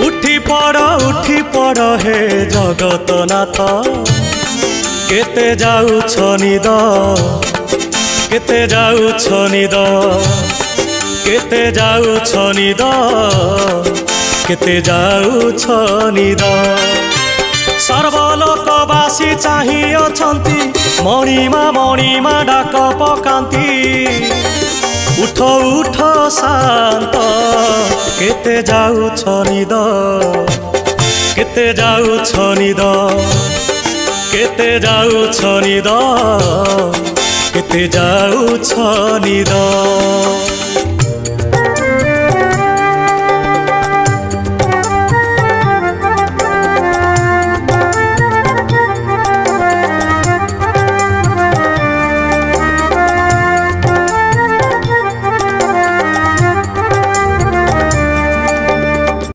उठी पड़ हे जगतनाथ केते जाउछ निद केते जाउछ निद केते जाउछ निद केते जाउछ निद सर्वलोकवासी चाहि अछंती मणिमा डाक पकांती उठ उठ शांत केते जाउछ निद केते जाउछ निद केते जाउछ निद केते जाउछ निद।